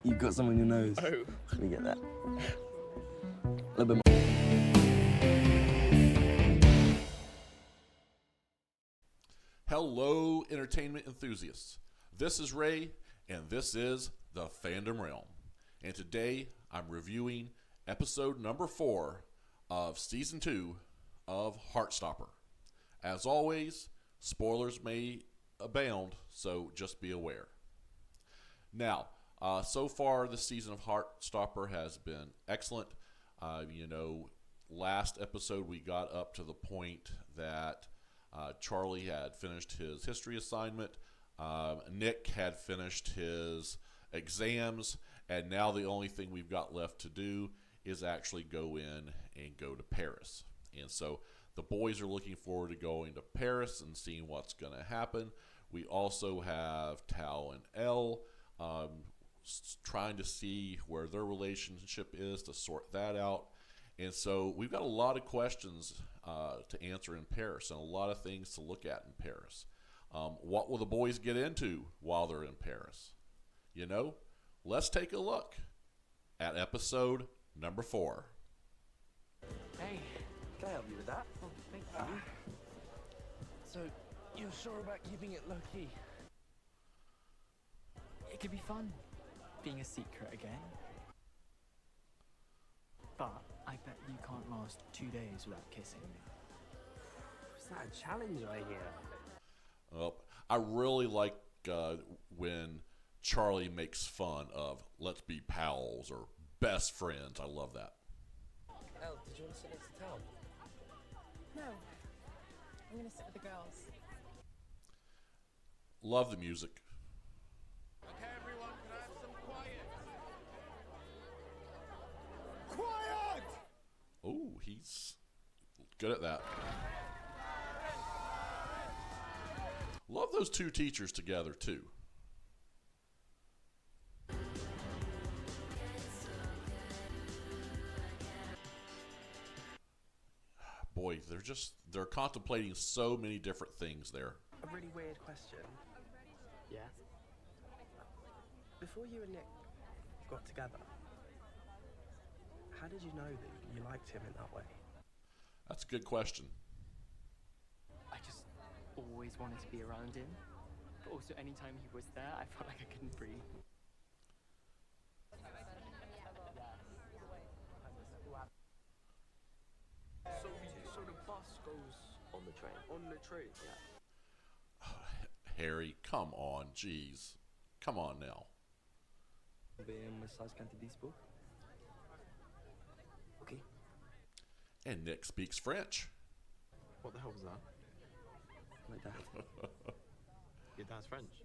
You've got some on your nose. Oh. Let me get that. A little bit more. Hello, entertainment enthusiasts. This is Ray, and this is the Fandom Realm. And today, I'm reviewing episode number 4 of season 2 of Heartstopper. As always, spoilers may abound, so just be aware. Now, so far this season of Heartstopper has been excellent. Last episode we got up to the point that Charlie had finished his history assignment, Nick had finished his exams, and now the only thing we've got left to do is actually go in and go to Paris. And so the boys are looking forward to going to Paris and seeing what's going to happen. We also have Tao and Elle trying to see where their relationship is to sort that out. And so we've got a lot of questions to answer in Paris and a lot of things to look at in Paris. What will the boys get into while they're in Paris? Let's take a look at episode number 4. Hey, Can I help you with that? oh, thank you. So, you're sure about keeping it low-key? It could be fun, being a secret again. But I bet you can't last 2 days without kissing me. Is that a challenge I hear? Well, I really like when Charlie makes fun of let's be pals or best friends. I love that. Elle, did you want to sit next to Tal? No. I'm gonna sit with the girls. Love the music. Okay, everyone, can I have some quiet? Quiet! Oh, he's good at that. Love those two teachers together, too. Boy, they're contemplating so many different things there. A really weird question. Yeah? Before you and Nick got together, how did you know that you liked him in that way? That's a good question. I just always wanted to be around him. But also, anytime he was there, I felt like I couldn't breathe. So the bus goes on the train? On the train, yeah. Harry, come on, jeez. Come on now. Being massage can't dispo. Okay. And Nick speaks French. What the hell was that? My dad. Your dad's French?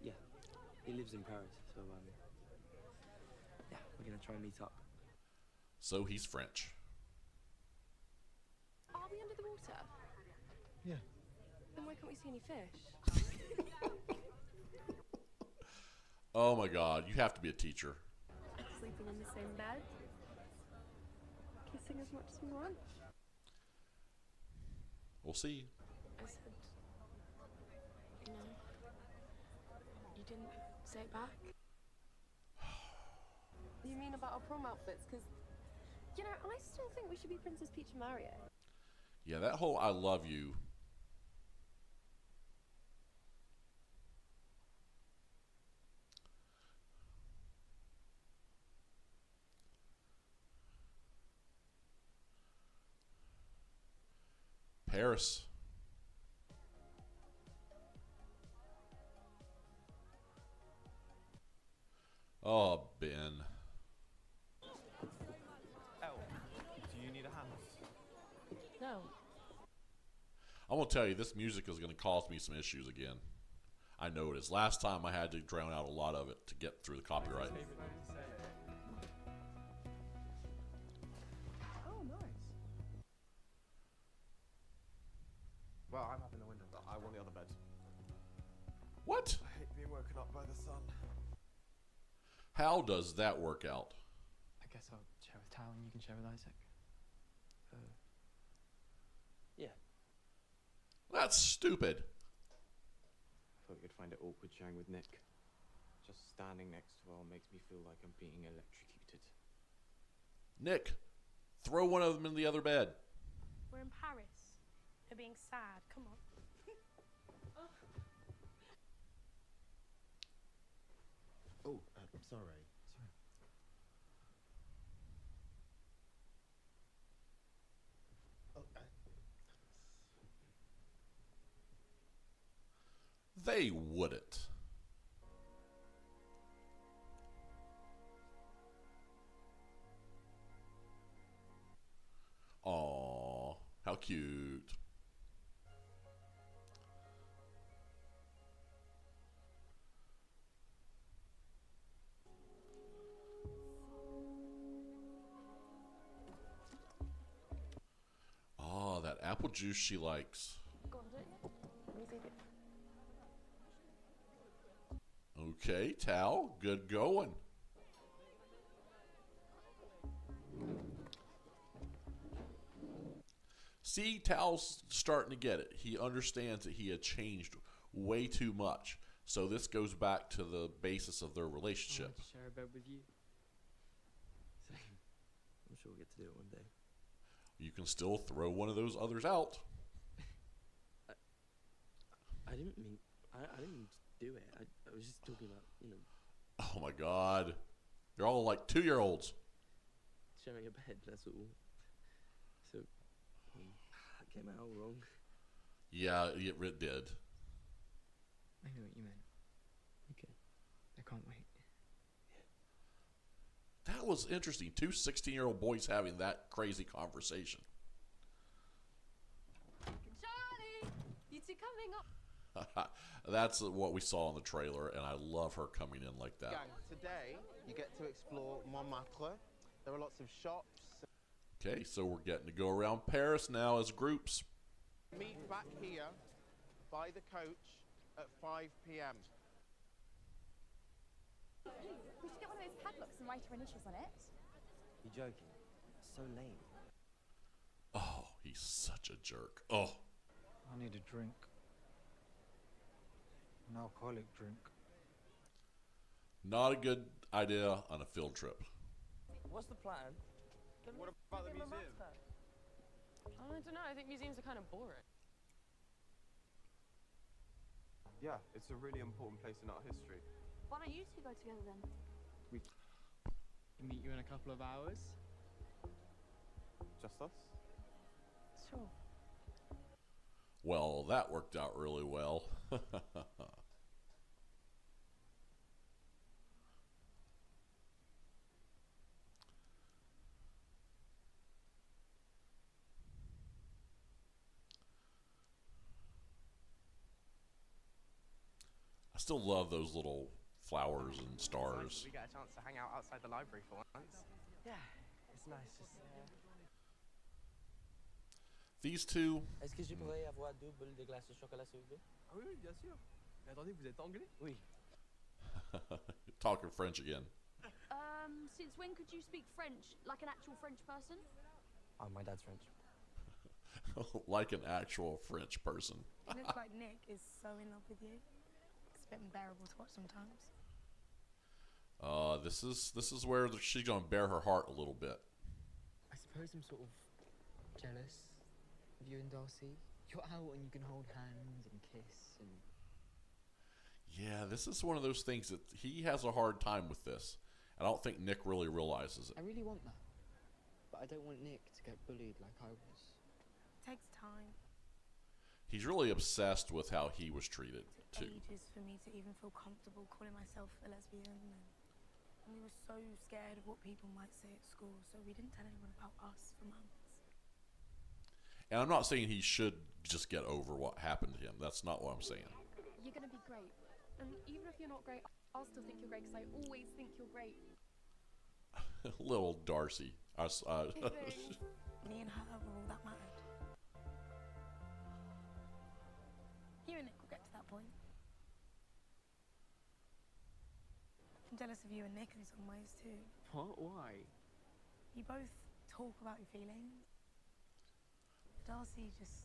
Yeah. He lives in Paris, so yeah, we're gonna try and meet up. So he's French. Are we under the water? Yeah. Then why can't we see any fish? Oh my God, you have to be a teacher. Sleeping in the same bed? Kissing as much as we want? We'll see. I said, you didn't say it back? You mean about our prom outfits? Because, I still think we should be Princess Peach and Mario. Yeah, that whole I love you. Paris. Oh, Ben. Elle, do you need a hand? No. I'm going to tell you, this music is going to cause me some issues again. I know it is. Last time I had to drown out a lot of it to get through the copyright. Oh, nice. Well, I'm having the window, but I want the other bed. What? I hate being woken up by the sun. How does that work out? I guess I'll share with Tao and you can share with Isaac. Yeah. That's stupid. I thought you'd find it awkward sharing with Nick. standing next to her makes me feel like I'm being electrocuted. Nick, throw one of them in the other bed. We're in Paris. They're being sad. Come on. Oh, sorry. Oh, They wouldn't. Aw, how cute. Oh, that apple juice she likes. Go on, do it. Let me take it. Okay, Tal, good going. See, Tal's starting to get it. He understands that he had changed way too much. So this goes back to the basis of their I relationship. want to share a bed with you. Same. I'm sure we'll get to do it one day. You can still throw one of those others out. I didn't mean. I didn't mean to do it. I was just talking about, you know, Oh my God. You're all like 2-year-olds. sharing a bed. That's all. So, that came out wrong. Yeah, it did. I know what you meant. Okay. I can't wait. That was interesting. 2 16-year-old boys having that crazy conversation. Charlie! You two coming up? That's what we saw in the trailer, and I love her coming in like that. Gang, today you get to explore Montmartre. There are lots of shops. Okay, so we're getting to go around Paris now as groups. Meet back here by the coach at 5 p.m. We should get one of those padlocks and write our initials on it. You joking? So lame. Oh, he's such a jerk. Oh, I need a drink. An alcoholic drink. not a good idea on a field trip. What's the plan? What about the museum? I don't know. I think museums are kind of boring. Yeah, it's a really important place in art history. Why don't you two go together then? Meet you in a couple of hours. Just us? Sure. Well, that worked out really well. I still love those little flowers and stars. We get a chance to hang out outside the library for once. Yeah, it's nice. Just, These two, Est-ce que je pourrais avoir 2 boules de glace au chocolat, s'il vous plaît? Ah oui, bien sûr. Mais attendez, vous êtes anglais? Oui. talking French again. Since when could you speak French like an actual French person? Oh, my dad's French. Like an actual French person. It looks like Nick is so in love with you. It's a bit unbearable to watch sometimes. This is where she's gonna bear her heart a little bit. I suppose I'm sort of jealous of you and Darcy. You're out and you can hold hands and kiss and... Yeah, this is one of those things that he has a hard time with this. I don't think Nick really realizes it. I really want that. But I don't want Nick to get bullied like I was. It takes time. He's really obsessed with how he was treated, It too. took ages for me to even feel comfortable calling myself a lesbian. And we were so scared of what people might say at school, so we didn't tell anyone about us for months. And I'm not saying he should just get over what happened to him. That's not what I'm saying. You're gonna be great. And even if you're not great, I'll still think you're great because I always think you're great. Little Darcy. Me and her were all that mattered. You and Nick will get to that point. I'm jealous of you and Nick in some ways too. What? Why? You both talk about your feelings. Darcy just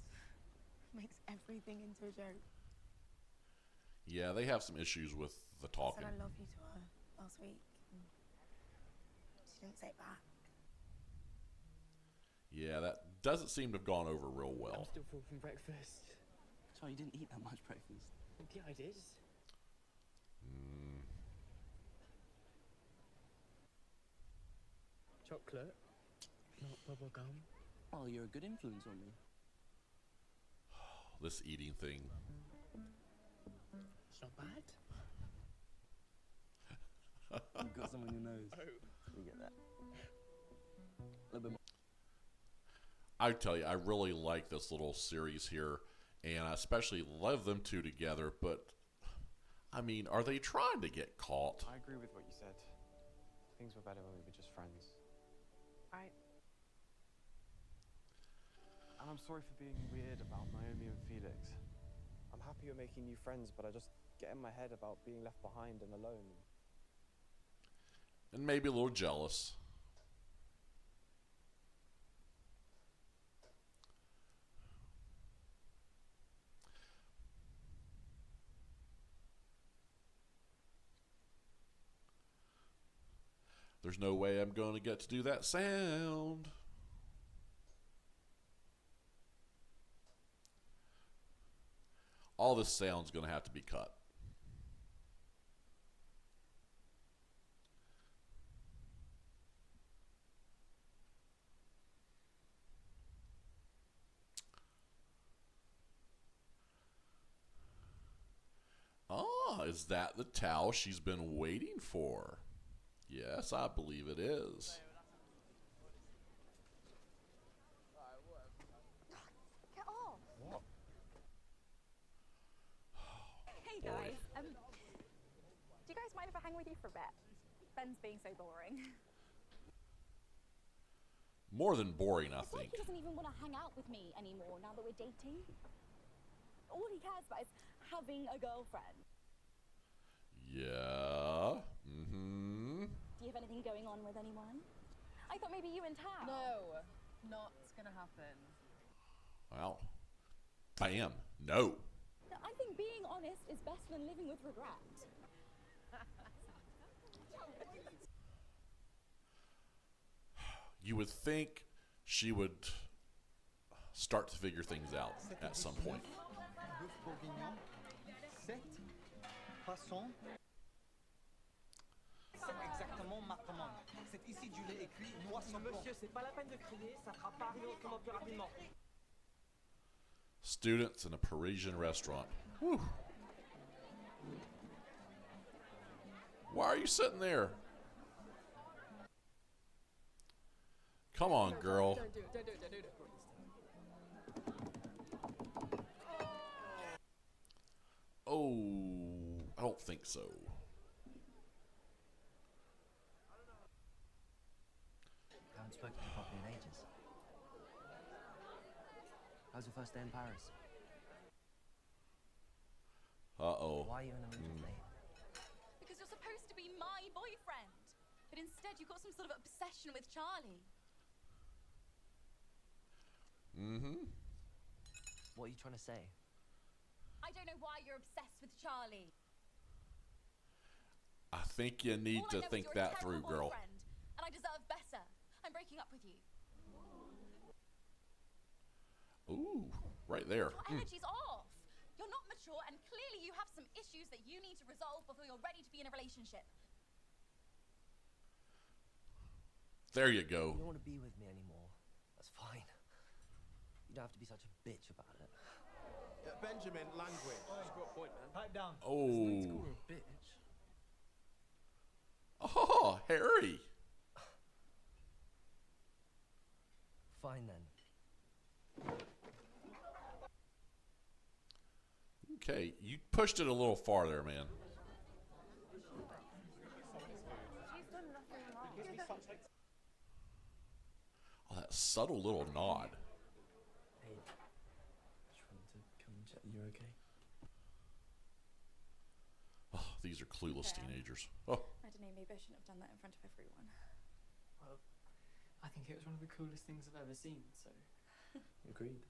makes everything into a joke. Yeah, they have some issues with the I talking. said I love you to her last week. And she didn't say it back. Yeah, that doesn't seem to have gone over real I'm well. still full from breakfast. Sorry, you didn't eat that much breakfast. Yeah, I did. Mm. Chocolate, not bubble gum. Oh, you're a good influence on me. This eating thing. It's not bad. You've got some on your nose. Oh. You get that. A little bit more. I tell you, I really like this little series here, and I especially love them two together, but I mean, are they trying to get caught? I agree with what you said. Things were better when we were just friends. Right. And I'm sorry for being weird about Naomi and Felix. I'm happy you're making new friends, but I just get in my head about being left behind and alone. And maybe a little jealous. There's no way I'm going to get to do that sound. All this sound's going to have to be cut. Ah, is that the towel she's been waiting for? Yes, I believe it is. Get off. What? Hey Boy. guys, do you guys mind if I hang with you for a bit? Ben's being so boring. More than boring, I It's like think. he doesn't even want to hang out with me anymore now that we're dating. All he cares about is having a girlfriend. Yeah. Mm-hmm. Do you have anything going on with anyone? I thought maybe you in town. No, not gonna happen. Well, bam. No. I think being honest is better than living with regret. You would think she would start to figure things out at some point. Bœuf bourguignon, 7 poissons. C'est exactement ma commande. C'est ici du lait écrit, noix sans plomb. Monsieur, c'est pas la peine de crier, ça fera pas arriver autrement plus rapidement. Students in a Parisian restaurant. Whew. Why are you sitting there? Come on, girl. Don't do it, don't do it, don't do it. Oh, I don't think so. I haven't spoken to you properly in ages. How's your first day in Paris? Uh-oh. Why are you in a mood today? Because you're supposed to be my boyfriend. But instead you've got some sort of obsession with Charlie. Mm-hmm. What are you trying to say? I don't know why you're obsessed with Charlie. I think you need All I to know is think you're a that through, terrible girl. boyfriend, and I deserve better. I'm breaking up with you. Ooh, right there. Your energy's off. You're not mature, and clearly you have some issues that you need to resolve before you're ready to be in a relationship. There you go. You don't want to be with me anymore. That's fine. You don't have to be such a bitch about it. Benjamin, language. She's got a point, man. Pipe down. Oh. Call her a bitch. Oh, Harry. Fine then. Okay, you pushed it a little farther, man. She's done nothing wrong. Oh, that subtle little nod. Hey, just wanted to come and check that you're okay. Oh, these are clueless Okay. teenagers. Oh, I don't know, maybe I shouldn't have done that in front of everyone. Well, I think it was one of the coolest things I've ever seen, so. Agreed.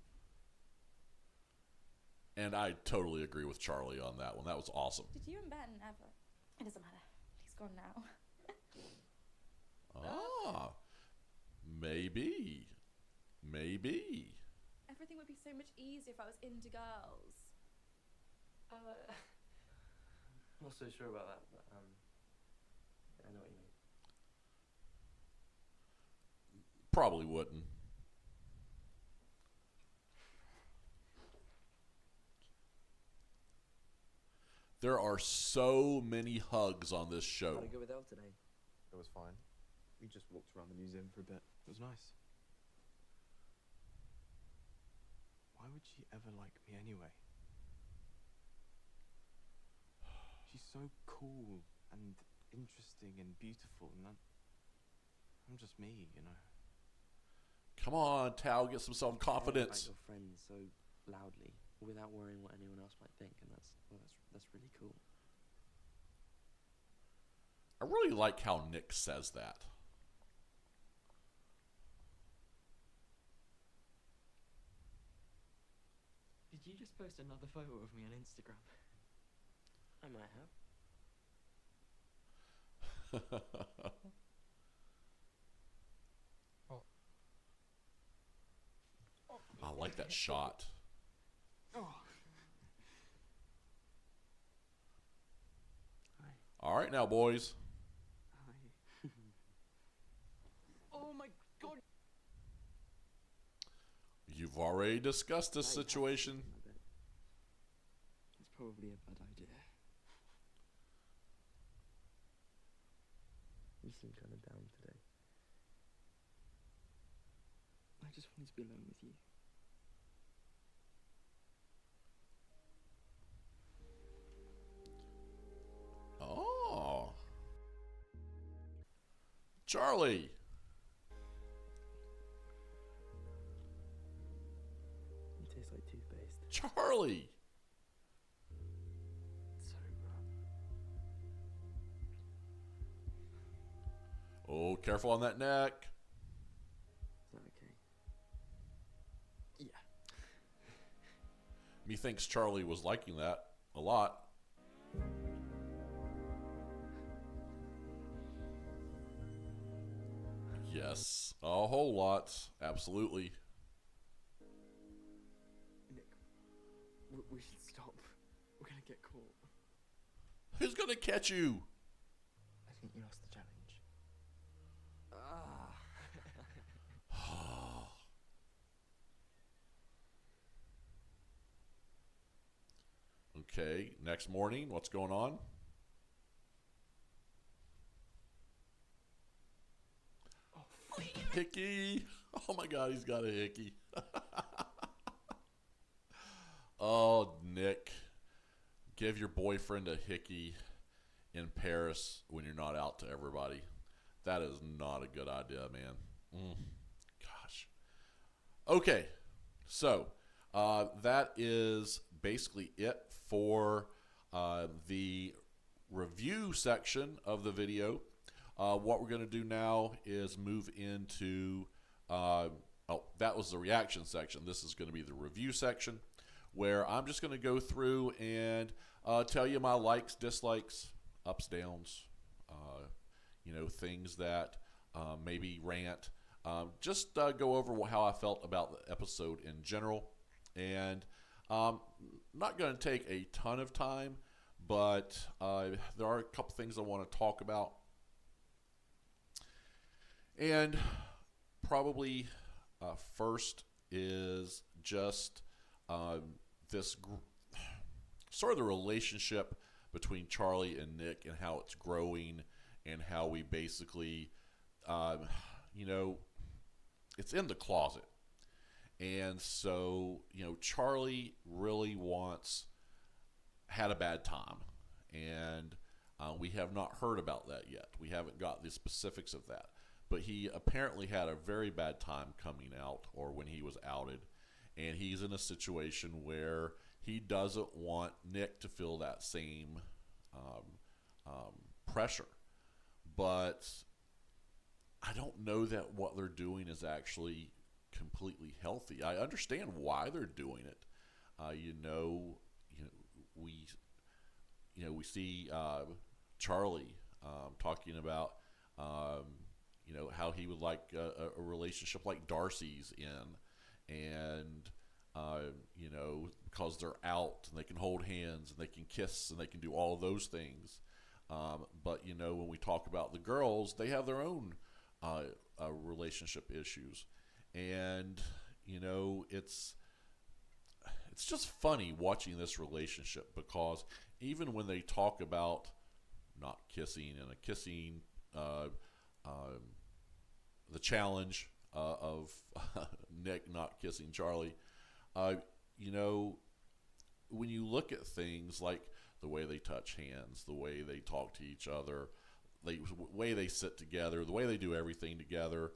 And I totally agree with Charlie on that one. That was awesome. Did you and Ben ever? It doesn't matter. He's gone now. Ah, maybe. Maybe. Everything would be so much easier if I was into girls. I'm not so sure about that, but I know what you mean. Probably wouldn't. There are so many hugs on this show. How'd it go with Elle today? It was fine. We just walked around the museum for a bit. It was nice. Why would she ever like me anyway? She's so cool and interesting and beautiful, and I'm just me, you know. Come on, Tao, get some self-confidence. About your friends so loudly, without worrying what anyone else might think, and that's really cool. I really like how Nick says that. Did you just post another photo of me on Instagram? I might have. I like that shot. Oh. All right now, boys. Oh my god. You've already discussed this situation. It's probably a bad idea. You seem kind of down today. I just wanted to be alone with you. Oh. Charlie. You taste like toothpaste. Charlie. So, Oh, careful on that neck. Is that okay? yeah. Methinks Charlie was liking that a lot. Yes, a whole lot. Absolutely. Nick, we should stop. We're gonna get caught. Who's gonna catch you? I think you lost the challenge. Okay, next morning, what's going on? Hickey. Oh my god, he's got a hickey. Oh, Nick. Give your boyfriend a hickey in Paris when you're not out to everybody. That is not a good idea, man. Gosh. Okay, so that is basically it for the review section of the video. What we're going to do now is move into, that was the reaction section. This is going to be the review section, where I'm just going to go through and tell you my likes, dislikes, ups, downs, things that maybe rant. Just go over how I felt about the episode in general. And not going to take a ton of time, but there are a couple things I want to talk about. And probably first is just this sort of the relationship between Charlie and Nick and how it's growing and how we basically, it's in the closet. And so, Charlie really had a bad time. And we have not heard about that yet. We haven't got the specifics of that. But he apparently had a very bad time coming out, or when he was outed. And he's in a situation where he doesn't want Nick to feel that same pressure. But I don't know that what they're doing is actually completely healthy. I understand why they're doing it. you know, we we see Charlie talking about how he would like a relationship like Darcy's in, and because they're out and they can hold hands and they can kiss and they can do all of those things. But when we talk about the girls, they have their own relationship issues, and it's just funny watching this relationship, because even when they talk about not kissing and a kissing, the challenge of Nick not kissing Charlie, when you look at things like the way they touch hands, the way they talk to each other, the way they sit together, the way they do everything together,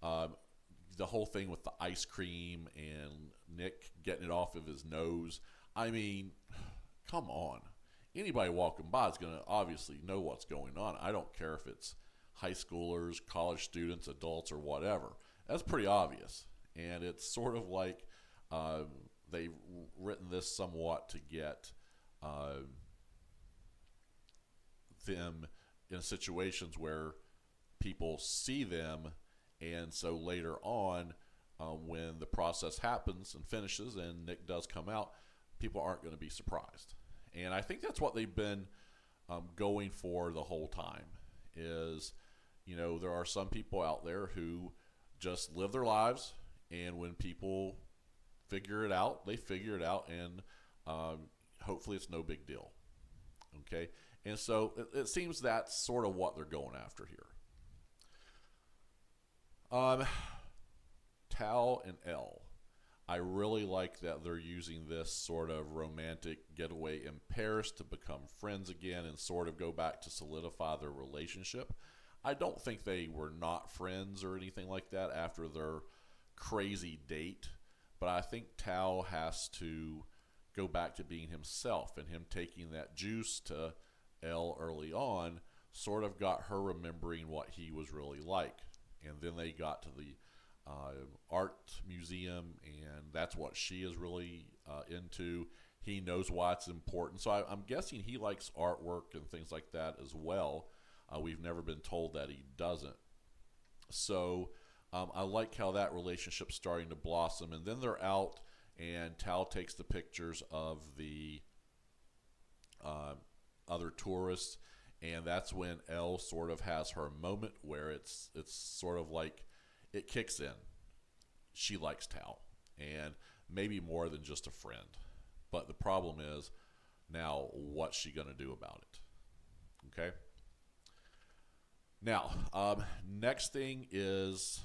the whole thing with the ice cream and Nick getting it off of his nose. I mean, come on. Anybody walking by is going to obviously know what's going on. I don't care if it's high schoolers, college students, adults, or whatever. That's pretty obvious. And it's sort of like they've written this somewhat to get them in situations where people see them, and so later on, when the process happens and finishes and Nick does come out, people aren't going to be surprised. And I think that's what they've been going for the whole time. Is there are some people out there who just live their lives, and when people figure it out, they figure it out, and hopefully it's no big deal. Okay, and so it seems that's sort of what they're going after here. Tal and Elle, I really like that they're using this sort of romantic getaway in Paris to become friends again and sort of go back to solidify their relationship. I don't think they were not friends or anything like that after their crazy date, but I think Tal has to go back to being himself, and him taking that juice to Elle early on sort of got her remembering what he was really like. And then they got to the art museum, and that's what she is really into. He knows why it's important. So I'm guessing he likes artwork and things like that as well. We've never been told that he doesn't. So I like how that relationship's starting to blossom. And then they're out, and Tal takes the pictures of the other tourists, and that's when Elle sort of has her moment where it's sort of like it kicks in. She likes Tal, and maybe more than just a friend. But the problem is, now what's she going to do about it? Okay? Now, next thing is,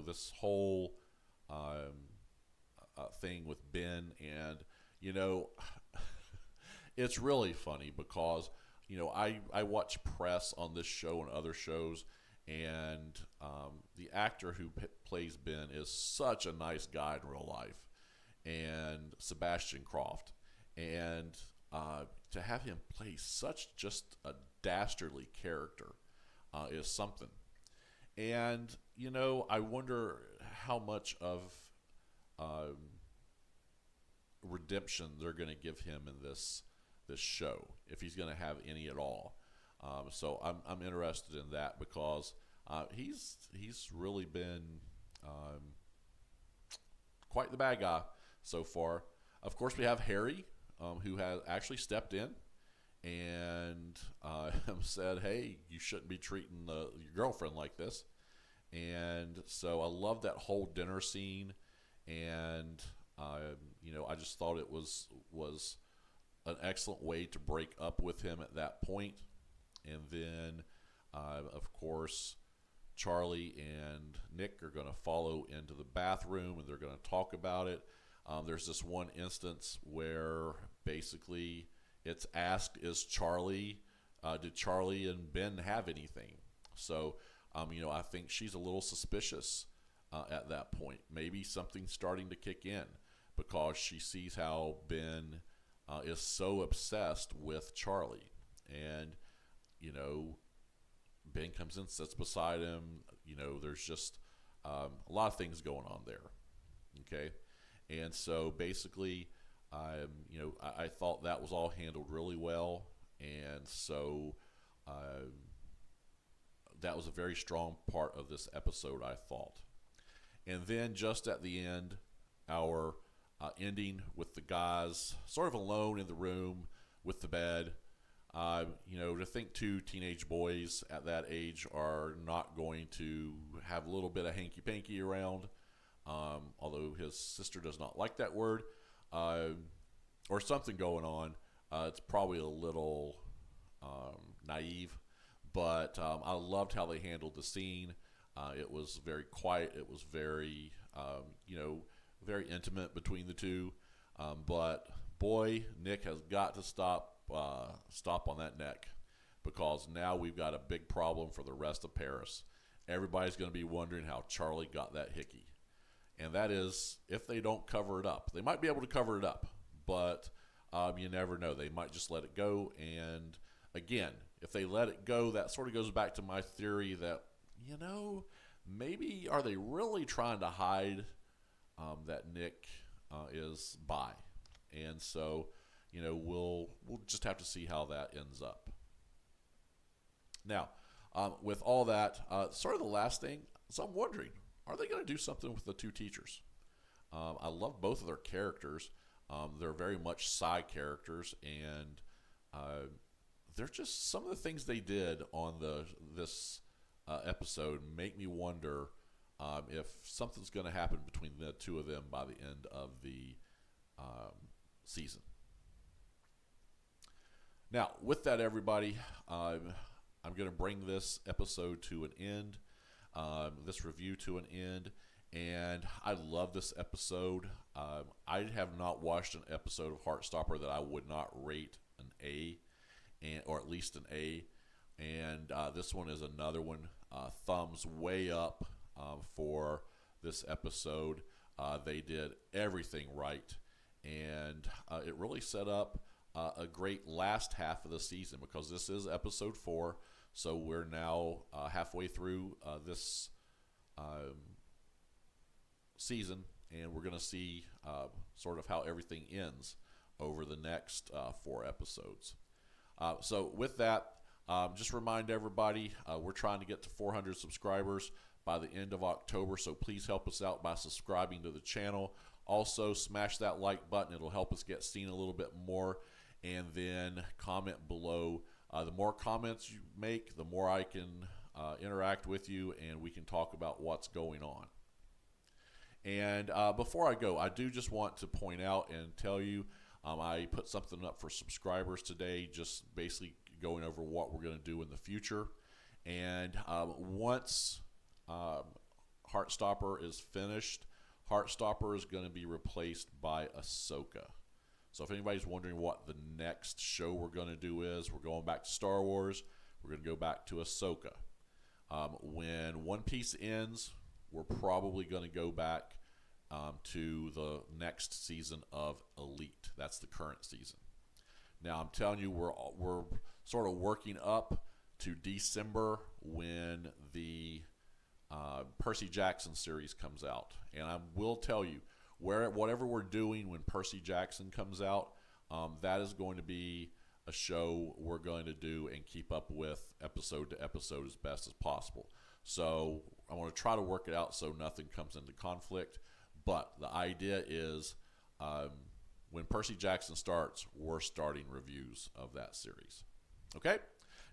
this whole thing with Ben, and, it's really funny because, I watch press on this show and other shows, and the actor who plays Ben is such a nice guy in real life, and Sebastian Croft, and to have him play such just a dastardly character is something. And I wonder how much of redemption they're going to give him in this show, if he's going to have any at all. So I'm interested in that, because he's really been quite the bad guy so far. Of course, we have Harry, who has actually stepped in and said, "Hey, you shouldn't be treating your girlfriend like this." And so I love that whole dinner scene, and I just thought it was an excellent way to break up with him at that point. And then, of course, Charlie and Nick are going to follow into the bathroom, and they're going to talk about it. There's this one instance where basically it's asked, did Charlie and Ben have anything? So, I think she's a little suspicious at that point. Maybe something's starting to kick in, because she sees how Ben is so obsessed with Charlie. And, Ben comes in, sits beside him. There's just a lot of things going on there. Okay? And so basically, I thought that was all handled really well. And so that was a very strong part of this episode, I thought. And then just at the end, our ending with the guys sort of alone in the room with the bed. To think two teenage boys at that age are not going to have a little bit of hanky-panky around, although his sister does not like that word, or something going on. It's probably a little naive, but I loved how they handled the scene. It was very quiet. It was very, very intimate between the two. But boy, Nick has got to stop on that neck, because now we've got a big problem for the rest of Paris. Everybody's going to be wondering how Charlie got that hickey. And that is, if they don't cover it up. They might be able to cover it up, but you never know. They might just let it go. And again, if they let it go, that sort of goes back to my theory that, maybe are they really trying to hide that Nick is bi? And so, we'll just have to see how that ends up. Now, with all that, sort of the last thing, so I'm wondering, are they going to do something with the two teachers? I love both of their characters. They're very much side characters, and they're just some of the things they did on this episode make me wonder if something's going to happen between the two of them by the end of the season. Now, with that, everybody, I'm going to bring this episode to an end, this review to an end, and I love this episode. I have not watched an episode of Heartstopper that I would not rate an A, or at least an A, and this one is another one. Thumbs way up for this episode. They did everything right, and it really set up a great last half of the season, because this is episode 4, so we're now halfway through this season, and we're going to see sort of how everything ends over the next 4 episodes. So with that, just remind everybody, we're trying to get to 400 subscribers by the end of October, so please help us out by subscribing to the channel. Also, smash that like button. It'll help us get seen a little bit more. And then comment below. The more comments you make, the more I can interact with you, and we can talk about what's going on. And before I go, I do just want to point out and tell you, I put something up for subscribers today, just basically going over what we're going to do in the future. And once Heartstopper is finished, Heartstopper is going to be replaced by Ahsoka. So if anybody's wondering what the next show we're going to do is, we're going back to Star Wars. We're going to go back to Ahsoka. When One Piece ends, we're probably going to go back to the next season of Elite. That's the current season. Now, I'm telling you, we're sort of working up to December when the Percy Jackson series comes out. And I will tell you, whatever we're doing when Percy Jackson comes out, that is going to be a show we're going to do and keep up with episode to episode as best as possible. So I want to try to work it out so nothing comes into conflict. But the idea is when Percy Jackson starts, we're starting reviews of that series. Okay?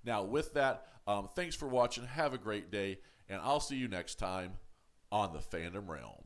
Now, with that, thanks for watching. Have a great day, and I'll see you next time on the Fandom Realm.